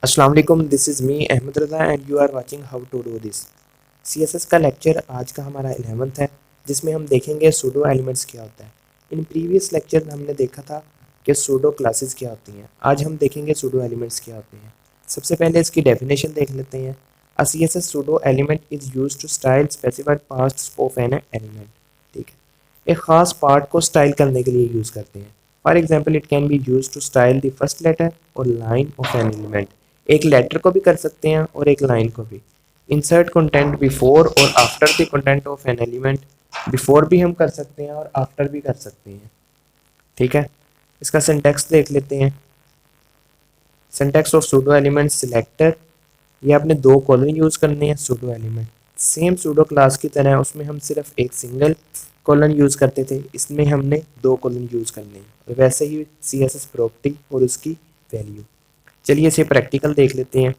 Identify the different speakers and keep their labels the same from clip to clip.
Speaker 1: अस्सलाम वालेकुम, this is me Ahmad Raza and you are watching how to do this. CSS का lecture आज का हमारा 11th है, जिसमें हम देखेंगे सूडो एलिमेंट्स क्या होता है। इन प्रीवियस लेक्चर में हमने देखा था कि सूडो क्लासेस क्या होती हैं। आज हम देखेंगे सूडो एलिमेंट्स क्या होते हैं। सबसे पहले इसकी डेफिनेशन देख लेते हैं। A CSS pseudo element is used to style specified parts of an element. ठीक है, एक ख़ास पार्ट को स्टाइल करने के लिए यूज़ करते हैं। For example, it can be use to style the first letter और लाइन ऑफ एन एलिमेंट। एक लेटर को भी कर सकते हैं और एक लाइन को भी। इंसर्ट कंटेंट बिफोर और after the content of an element. Before भी हम कर सकते हैं और आफ्टर भी कर सकते हैं। ठीक है, इसका सिंटैक्स देख लेते हैं। Syntax of pseudo element selector, ये आपने दो कॉलन यूज़ करने हैं pseudo element. Same pseudo class की तरह उसमें हम सिर्फ एक सिंगल कॉलन यूज़ करते थे, इसमें हमने दो कॉलन यूज़ करने हैं। और वैसे ही सी एस एस प्रॉपर्टी और उसकी वैल्यू। चलिए इसे प्रैक्टिकल देख लेते हैं।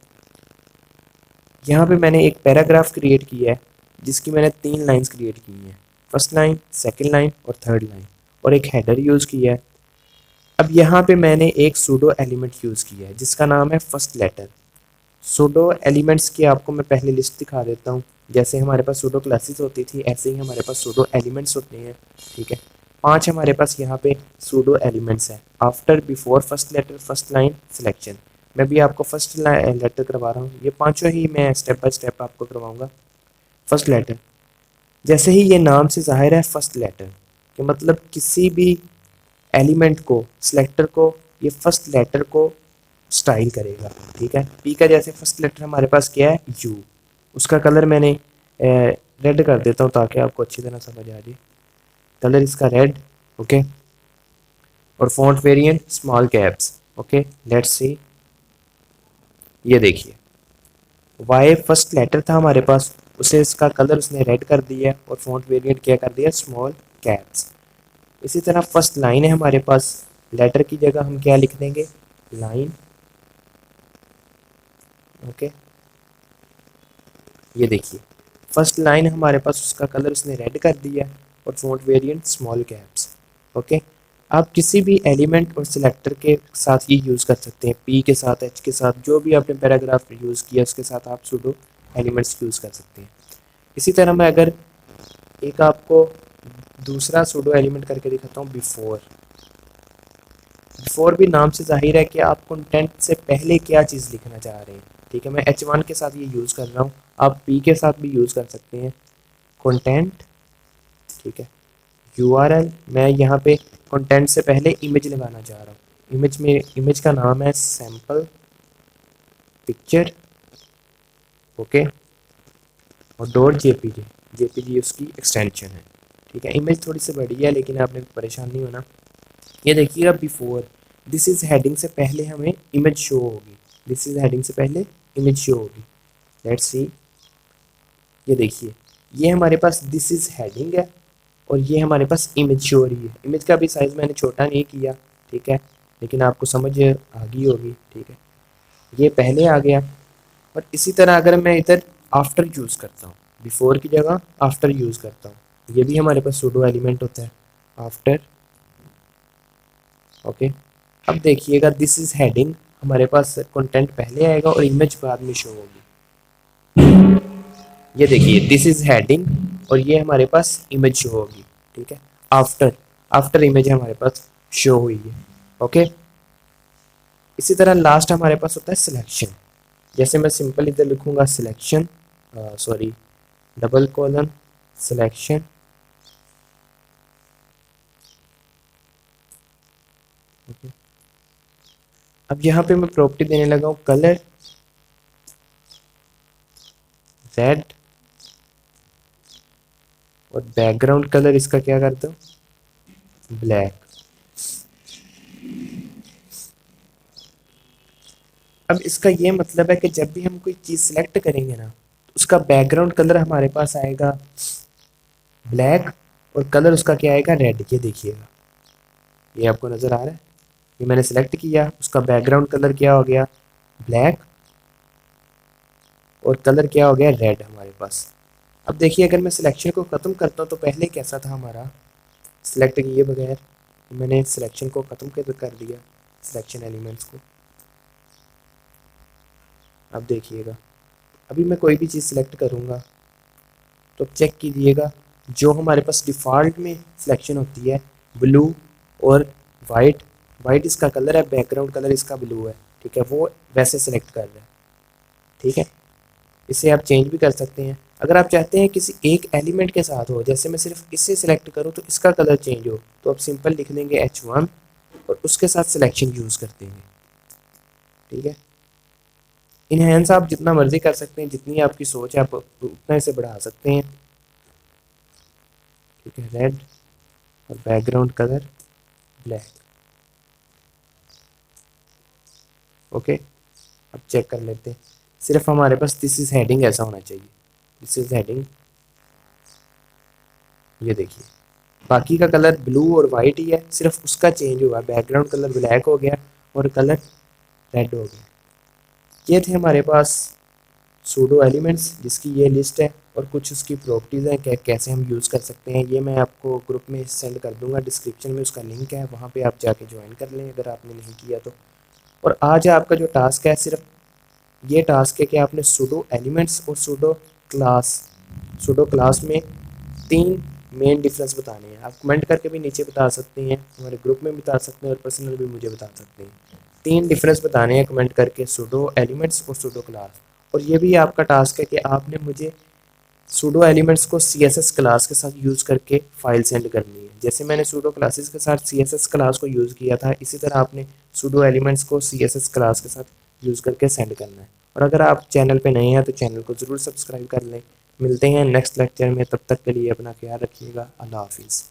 Speaker 1: यहाँ पे मैंने एक पैराग्राफ क्रिएट किया है, जिसकी मैंने 3 लाइंस क्रिएट की हैं। फर्स्ट लाइन, सेकंड लाइन और थर्ड लाइन, और एक हेडर यूज़ किया है। अब यहाँ पे मैंने एक सूडो एलिमेंट यूज़ किया है जिसका नाम है फर्स्ट लेटर। सूडो एलिमेंट्स की आपको मैं पहले लिस्ट दिखा देता हूँ। जैसे हमारे पास सूडो क्लासेस होती थी, ऐसे ही हमारे पास सूडो एलिमेंट्स होते हैं। ठीक है, 5 हमारे पास यहाँ पे सूडो एलिमेंट्स हैं। After, before, first letter, first line, selection. मैं भी आपको फर्स्ट लेटर करवा रहा हूँ। ये पांचों ही मैं स्टेप बाय स्टेप आपको करवाऊंगा। फर्स्ट लेटर, जैसे ही ये नाम से जाहिर है फर्स्ट लेटर कि मतलब किसी भी एलिमेंट को, सिलेक्टर को, ये फर्स्ट लेटर को स्टाइल करेगा। ठीक है, पी का जैसे फर्स्ट लेटर हमारे पास क्या है, यू। उसका कलर मैंने रेड कर देता हूँ ताकि आपको अच्छी तरह समझ आ जाए। कलर इसका रेड। ओके, और font variant small caps. Okay, let's see. ये देखिए, वाई फर्स्ट लेटर था हमारे पास, उसे इसका कलर उसने रेड कर दिया और फॉन्ट वेरिएंट क्या कर दिया, स्मॉल कैप्स। इसी तरह फर्स्ट लाइन है हमारे पास, लेटर की जगह हम क्या लिख देंगे, लाइन। ओके, ये देखिए फर्स्ट लाइन हमारे पास, उसका कलर उसने रेड कर दिया और font variant small caps. Okay, आप किसी भी एलिमेंट और सिलेक्टर के साथ ये यूज़ कर सकते हैं, पी के साथ, एच के साथ, जो भी आपने पैराग्राफ यूज़ किया उसके साथ आप सूडो एलिमेंट्स यूज़ कर सकते हैं। इसी तरह मैं अगर एक आपको दूसरा सूडो एलिमेंट करके दिखाता हूँ, बिफोर। बिफोर भी नाम से जाहिर है कि आप कंटेंट से पहले क्या चीज़ लिखना चाह रहे हैं। ठीक है, मैं H1 के साथ ये यूज़ कर रहा हूँ, आप P के साथ भी यूज़ कर सकते हैं, कंटेंट। ठीक है, URL, मैं यहाँ पे कंटेंट से पहले इमेज लगाना चाह रहा हूँ। इमेज में, इमेज का नाम है सैम्पल पिक्चर। ओके, और डॉट जेपीजी, जेपीजी उसकी एक्सटेंशन है। ठीक है, इमेज थोड़ी सी बड़ी है लेकिन आपने परेशान नहीं होना। ये देखिएगा, बिफोर दिस इज हेडिंग से पहले हमें इमेज शो होगी। दिस इज हेडिंग से पहले इमेज शो होगी। लेट्स सी, ये देखिए, ये हमारे पास दिस इज हेडिंग है और ये हमारे पास इमेज शो हो रही है। इमेज का भी साइज मैंने छोटा नहीं किया। ठीक है, लेकिन आपको समझ आ गई होगी। ठीक है, ये पहले आ गया। और इसी तरह अगर मैं इधर आफ्टर यूज़ करता हूँ, बिफोर की जगह आफ्टर यूज़ करता हूँ, ये भी हमारे पास सूडो एलिमेंट होता है, आफ्टर। ओके, अब देखिएगा, दिस इज हेडिंग, हमारे पास कंटेंट पहले आएगा और इमेज बाद में शो होगी। ये देखिए, दिस इज हेडिंग और ये हमारे पास इमेज शो होगी। ठीक है, आफ्टर, आफ्टर इमेज हमारे पास शो हुई है। ओके, इसी तरह लास्ट हमारे पास होता है सिलेक्शन। जैसे मैं सिंपल इधर लिखूंगा selection, sorry, double colon, selection. Okay, अब यहाँ पे मैं प्रॉपर्टी देने लगा हूँ कलर रेड, और बैकग्राउंड कलर इसका क्या करता हूँ, ब्लैक। अब इसका ये मतलब है कि जब भी हम कोई चीज़ सेलेक्ट करेंगे ना, तो उसका बैकग्राउंड कलर हमारे पास आएगा ब्लैक और कलर उसका क्या आएगा, रेड। ये देखिएगा, ये आपको नज़र आ रहा है, ये मैंने सेलेक्ट किया, उसका बैकग्राउंड कलर क्या हो गया, ब्लैक, और कलर क्या हो गया, रेड हमारे पास। अब देखिए, अगर मैं सिलेक्शन को ख़त्म करता हूँ तो पहले कैसा था हमारा, सिलेक्ट किए बगैर मैंने सिलेक्शन को ख़त्म कर दिया, सिलेक्शन एलिमेंट्स को। अब देखिएगा, अभी मैं कोई भी चीज़ सिलेक्ट करूँगा तो अब चेक कीजिएगा, जो हमारे पास डिफ़ॉल्ट में सिलेक्शन होती है ब्लू और वाइट, वाइट इसका कलर है, बैकग्राउंड कलर इसका ब्लू है, ठीक है, वो वैसे सिलेक्ट कर रहा है। ठीक है, इसे आप चेंज भी कर सकते हैं। अगर आप चाहते हैं किसी एक एलिमेंट के साथ हो, जैसे मैं सिर्फ इसे सिलेक्ट करूं तो इसका कलर चेंज हो, तो आप सिंपल लिख देंगे H1 और उसके साथ सिलेक्शन यूज़ कर देंगे। ठीक है, इनहेंस आप जितना मर्जी कर सकते हैं, जितनी आपकी सोच है आप उतना इसे बढ़ा सकते हैं। ठीक है, रेड और बैकग्राउंड कलर ब्लैक। ओके, अब चेक कर लेते हैं। सिर्फ हमारे पास दिस इज हेडिंग ऐसा होना चाहिए, दिस इज हेडिंग, ये देखिए बाकी का कलर ब्लू और वाइट ही है, सिर्फ उसका चेंज हुआ, बैकग्राउंड कलर ब्लैक हो गया और कलर रेड हो गया। ये थे हमारे पास सूडो एलिमेंट्स जिसकी ये लिस्ट है और कुछ उसकी प्रॉपर्टीज़ हैं, कैसे हम यूज़ कर सकते हैं। ये मैं आपको ग्रुप में सेंड कर दूंगा, डिस्क्रिप्शन में उसका लिंक है, वहाँ पे आप जाके ज्वाइन कर लें अगर आपने नहीं किया तो। और आज आपका जो टास्क है सिर्फ ये टास्क है कि आपने सूडो एलिमेंट्स और सूडो क्लास में 3 मेन डिफरेंस बताने हैं। आप कमेंट करके भी नीचे बता सकते हैं, हमारे ग्रुप में बता सकते हैं और पर्सनल भी मुझे बता सकते हैं। 3 डिफरेंस बताने हैं कमेंट करके, सूडो एलिमेंट्स और सूडो क्लास। और ये भी आपका टास्क है कि आपने मुझे सूडो एलिमेंट्स को CSS क्लास के साथ यूज़ करके फाइल सेंड करनी है। जैसे मैंने सूडो क्लासेस के साथ CSS क्लास को यूज़ किया था, इसी तरह आपने सूडो एलिमेंट्स को CSS क्लास के साथ यूज़ करके सेंड करना है। और अगर आप चैनल पे नए हैं तो चैनल को ज़रूर सब्सक्राइब कर लें। मिलते हैं नेक्स्ट लेक्चर में, तब तक के लिए अपना ख्याल रखिएगा। अल्लाह हाफिज़।